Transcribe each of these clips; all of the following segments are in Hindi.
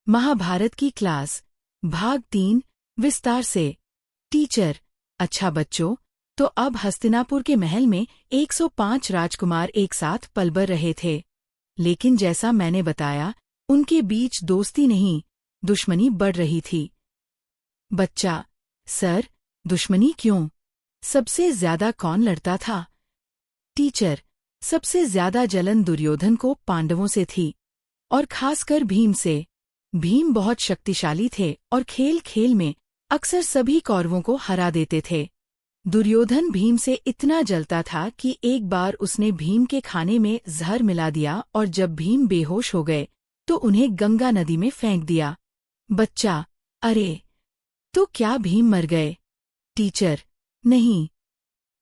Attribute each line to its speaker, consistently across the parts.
Speaker 1: महाभारत की क्लास भाग 3 विस्तार से। टीचर: अच्छा बच्चों, तो अब हस्तिनापुर के महल में 105 राजकुमार एक साथ पलबर रहे थे। लेकिन जैसा मैंने बताया, उनके बीच दोस्ती नहीं, दुश्मनी बढ़ रही थी। बच्चा: सर, दुश्मनी क्यों? सबसे ज्यादा कौन लड़ता था? टीचर: सबसे ज्यादा जलन दुर्योधन को पांडवों से थी, और खासकर भीम से। भीम बहुत शक्तिशाली थे और खेल खेल में अक्सर सभी कौरवों को हरा देते थे। दुर्योधन भीम से इतना जलता था कि एक बार उसने भीम के खाने में जहर मिला दिया, और जब भीम बेहोश हो गए तो उन्हें गंगा नदी में फेंक दिया। बच्चा: अरे, तो क्या भीम मर गए? टीचर: नहीं,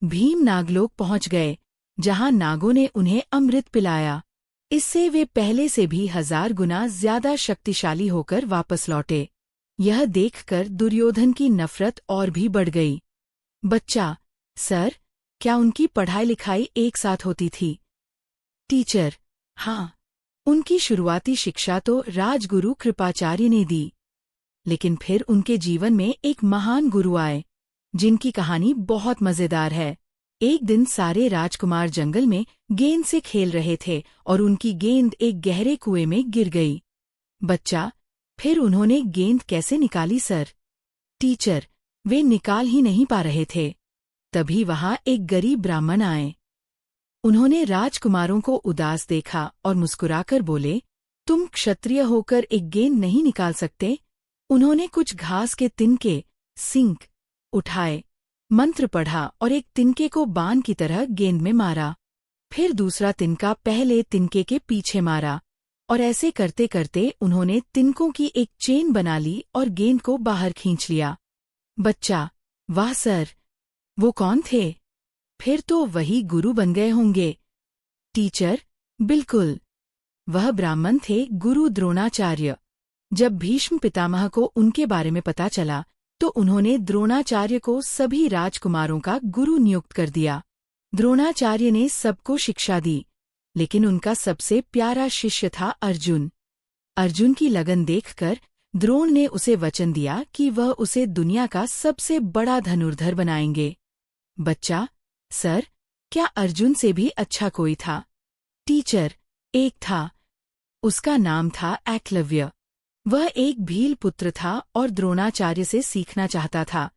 Speaker 1: भीम नागलोक पहुंच गए, जहां नागों ने उन्हें अमृत पिलाया। इससे वे पहले से भी 1000 गुना ज्यादा शक्तिशाली होकर वापस लौटे। यह देखकर दुर्योधन की नफरत और भी बढ़ गई। बच्चा: सर, क्या उनकी पढ़ाई लिखाई एक साथ होती थी? टीचर: हाँ, उनकी शुरुआती शिक्षा तो राजगुरु कृपाचार्य ने दी। लेकिन फिर उनके जीवन में एक महान गुरु आए, जिनकी कहानी बहुत मजेदार है। एक दिन सारे राजकुमार जंगल में गेंद से खेल रहे थे और उनकी गेंद एक गहरे कुएं में गिर गई। बच्चा: फिर उन्होंने गेंद कैसे निकाली सर? टीचर: वे निकाल ही नहीं पा रहे थे। तभी वहां एक गरीब ब्राह्मण आए। उन्होंने राजकुमारों को उदास देखा और मुस्कुराकर बोले, तुम क्षत्रिय होकर एक गेंद नहीं निकाल सकते? उन्होंने कुछ घास के तिनके सिंक उठाए, मंत्र पढ़ा और एक तिनके को बाण की तरह गेंद में मारा। फिर दूसरा तिनका पहले तिनके के पीछे मारा, और ऐसे करते करते उन्होंने तिनकों की एक चेन बना ली और गेंद को बाहर खींच लिया। बच्चा: वाह सर, वो कौन थे? फिर तो वही गुरु बन गए होंगे। टीचर: बिल्कुल, वह ब्राह्मण थे गुरु द्रोणाचार्य। जब भीष्म पितामह को उनके बारे में पता चला तो उन्होंने द्रोणाचार्य को सभी राजकुमारों का गुरु नियुक्त कर दिया। द्रोणाचार्य ने सबको शिक्षा दी, लेकिन उनका सबसे प्यारा शिष्य था अर्जुन। अर्जुन की लगन देखकर द्रोण ने उसे वचन दिया कि वह उसे दुनिया का सबसे बड़ा धनुर्धर बनाएंगे। बच्चा: सर, क्या अर्जुन से भी अच्छा कोई था? टीचर: एक था। उसका नाम था एकलव्य। वह एक भील पुत्र था और द्रोणाचार्य से सीखना चाहता था,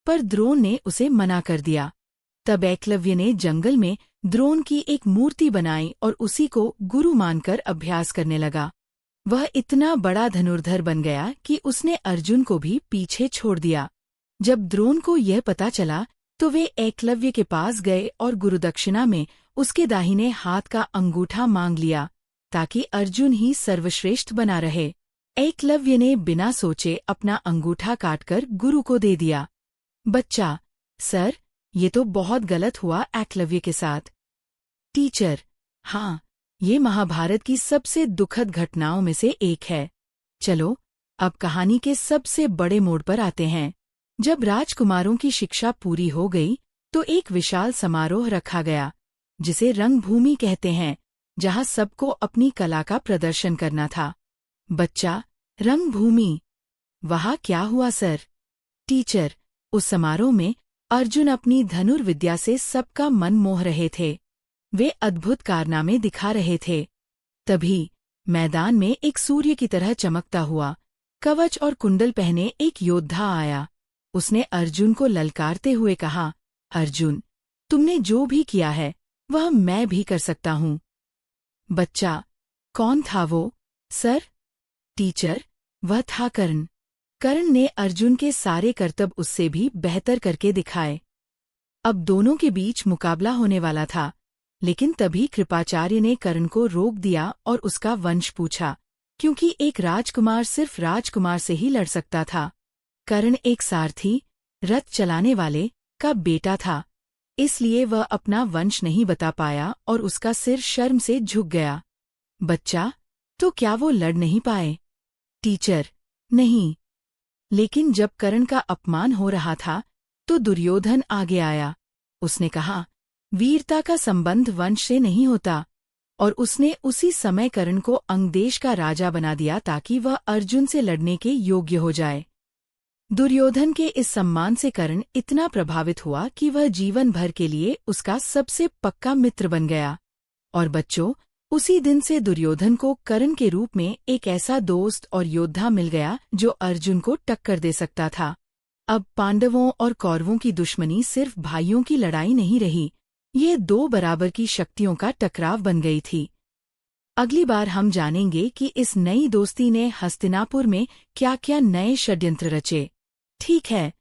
Speaker 1: पर द्रोण ने उसे मना कर दिया। तब एकलव्य ने जंगल में द्रोण की एक मूर्ति बनाई और उसी को गुरु मानकर अभ्यास करने लगा। वह इतना बड़ा धनुर्धर बन गया कि उसने अर्जुन को भी पीछे छोड़ दिया। जब द्रोण को यह पता चला तो वे एकलव्य के पास गए और गुरुदक्षिणा में उसके दाहिने हाथ का अंगूठा मांग लिया, ताकि अर्जुन ही सर्वश्रेष्ठ बना रहे। एकलव्य ने बिना सोचे अपना अंगूठा काटकर गुरु को दे दिया। बच्चा: सर, ये तो बहुत गलत हुआ एकलव्य के साथ। टीचर: हाँ, ये महाभारत की सबसे दुखद घटनाओं में से एक है। चलो, अब कहानी के सबसे बड़े मोड़ पर आते हैं। जब राजकुमारों की शिक्षा पूरी हो गई तो एक विशाल समारोह रखा गया, जिसे रंगभूमि कहते हैं, जहां सबको अपनी कला का प्रदर्शन करना था। बच्चा: रंगभूमि, वहाँ क्या हुआ सर? टीचर: उस समारोह में अर्जुन अपनी धनुर्विद्या से सबका मन मोह रहे थे। वे अद्भुत कारनामे दिखा रहे थे। तभी मैदान में एक सूर्य की तरह चमकता हुआ, कवच और कुंडल पहने एक योद्धा आया। उसने अर्जुन को ललकारते हुए कहा, अर्जुन, तुमने जो भी किया है वह मैं भी कर सकता हूँ। बच्चा: कौन था वो सर? टीचर: वह था कर्ण। कर्ण ने अर्जुन के सारे करतब उससे भी बेहतर करके दिखाए। अब दोनों के बीच मुकाबला होने वाला था, लेकिन तभी कृपाचार्य ने कर्ण को रोक दिया और उसका वंश पूछा, क्योंकि एक राजकुमार सिर्फ राजकुमार से ही लड़ सकता था। कर्ण एक सारथी, रथ चलाने वाले का बेटा था, इसलिए वह अपना वंश नहीं बता पाया और उसका सिर शर्म से झुक गया। बच्चा: तो क्या वो लड़ नहीं पाए? टीचर: नहीं, लेकिन जब कर्ण का अपमान हो रहा था तो दुर्योधन आगे आया। उसने कहा, वीरता का संबंध वंश से नहीं होता, और उसने उसी समय कर्ण को अंगदेश का राजा बना दिया ताकि वह अर्जुन से लड़ने के योग्य हो जाए। दुर्योधन के इस सम्मान से कर्ण इतना प्रभावित हुआ कि वह जीवन भर के लिए उसका सबसे पक्का मित्र बन गया। और बच्चों, उसी दिन से दुर्योधन को कर्ण के रूप में एक ऐसा दोस्त और योद्धा मिल गया जो अर्जुन को टक्कर दे सकता था। अब पांडवों और कौरवों की दुश्मनी सिर्फ भाइयों की लड़ाई नहीं रही, ये दो बराबर की शक्तियों का टकराव बन गई थी। अगली बार हम जानेंगे कि इस नई दोस्ती ने हस्तिनापुर में क्या क्या नए षड्यंत्र रचे। ठीक है,